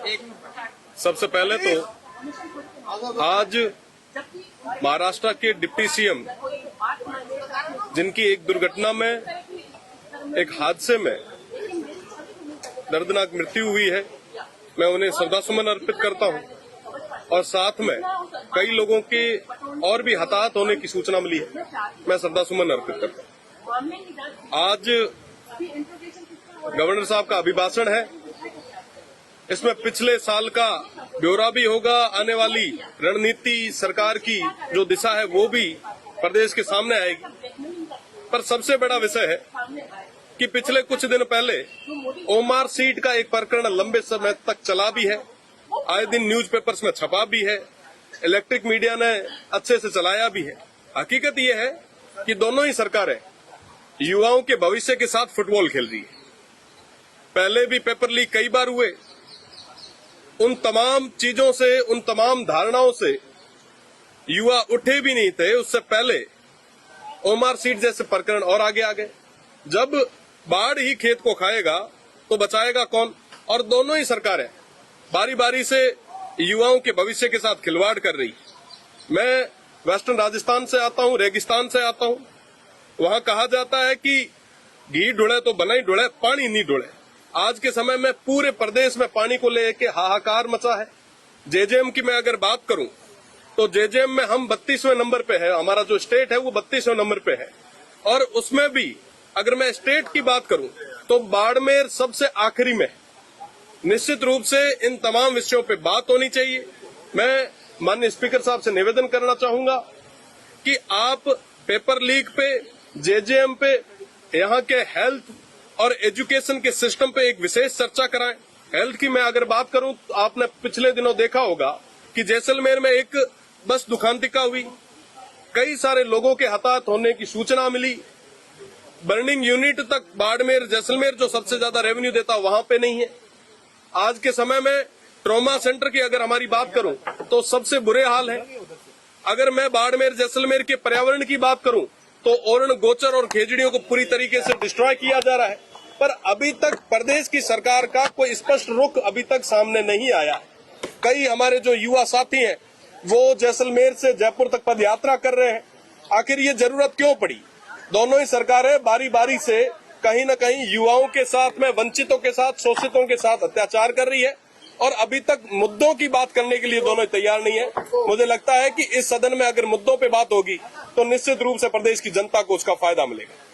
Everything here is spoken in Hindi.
सबसे पहले तो आज महाराष्ट्र के डिप्टी सीएम जिनकी एक दुर्घटना में, एक हादसे में दर्दनाक मृत्यु हुई है, मैं उन्हें श्रद्धासुमन अर्पित करता हूं। और साथ में कई लोगों के और भी हताहत होने की सूचना मिली है, मैं श्रद्धासुमन अर्पित करता हूं। आज गवर्नर साहब का अभिभाषण है, इसमें पिछले साल का ब्यौरा भी होगा, आने वाली रणनीति सरकार की जो दिशा है वो भी प्रदेश के सामने आएगी। पर सबसे बड़ा विषय है कि पिछले कुछ दिन पहले ओमार सीट का एक प्रकरण लंबे समय तक चला भी है, आए दिन न्यूज़पेपर्स में छपा भी है, इलेक्ट्रिक मीडिया ने अच्छे से चलाया भी है। हकीकत यह है कि दोनों ही सरकारें युवाओं के भविष्य के साथ फुटबॉल खेल रही है। पहले भी पेपर लीक कई बार हुए, उन तमाम चीजों से, उन तमाम धारणाओं से युवा उठे भी नहीं थे। उससे पहले ओमार सीट जैसे प्रकरण और आगे आ गए। जब बाढ़ ही खेत को खाएगा तो बचाएगा कौन? और दोनों ही सरकारें बारी बारी से युवाओं के भविष्य के साथ खिलवाड़ कर रही। मैं वेस्टर्न राजस्थान से आता हूं, रेगिस्तान से आता हूं। वहां कहा जाता है कि घी ढुले तो बनाई ढुले, पानी नहीं ढुले। आज के समय में पूरे प्रदेश में पानी को लेकर हाहाकार मचा है। जेजेएम की मैं अगर बात करूं तो जेजेएम में हम 32वें नंबर पे है, हमारा जो स्टेट है वो 32वें नंबर पे है। और उसमें भी अगर मैं स्टेट की बात करूं तो बाड़मेर सबसे आखिरी में। निश्चित रूप से इन तमाम विषयों पे बात होनी चाहिए। मैं माननीय स्पीकर साहब से निवेदन करना चाहूंगा कि आप पेपर लीक पे, जेजेएम पे, यहाँ के हेल्थ और एजुकेशन के सिस्टम पे एक विशेष चर्चा कराएं। हेल्थ की मैं अगर बात करूं तो आपने पिछले दिनों देखा होगा कि जैसलमेर में एक बस दुखांतिका हुई, कई सारे लोगों के हताहत होने की सूचना मिली। बर्निंग यूनिट तक बाड़मेर, जैसलमेर जो सबसे ज्यादा रेवेन्यू देता वहां पे नहीं है। आज के समय में ट्रॉमा सेंटर की अगर हमारी बात करूं तो सबसे बुरे हाल है। अगर मैं बाड़मेर, जैसलमेर के पर्यावरण की बात करूं तो ओरण, गोचर और खेजड़ियों को पूरी तरीके से डिस्ट्रॉय किया जा रहा है। पर अभी तक प्रदेश की सरकार का कोई स्पष्ट रुख अभी तक सामने नहीं आया। कई हमारे जो युवा साथी हैं वो जैसलमेर से जयपुर तक पद यात्रा कर रहे हैं। आखिर ये जरूरत क्यों पड़ी? दोनों ही सरकारें बारी बारी से कहीं न कहीं युवाओं के साथ में, वंचितों के साथ, शोषितों के साथ अत्याचार कर रही है और अभी तक मुद्दों की बात करने के लिए दोनों तैयार नहीं है। मुझे लगता है कि इस सदन में अगर मुद्दों पे बात होगी तो निश्चित रूप से प्रदेश की जनता को उसका फायदा मिलेगा।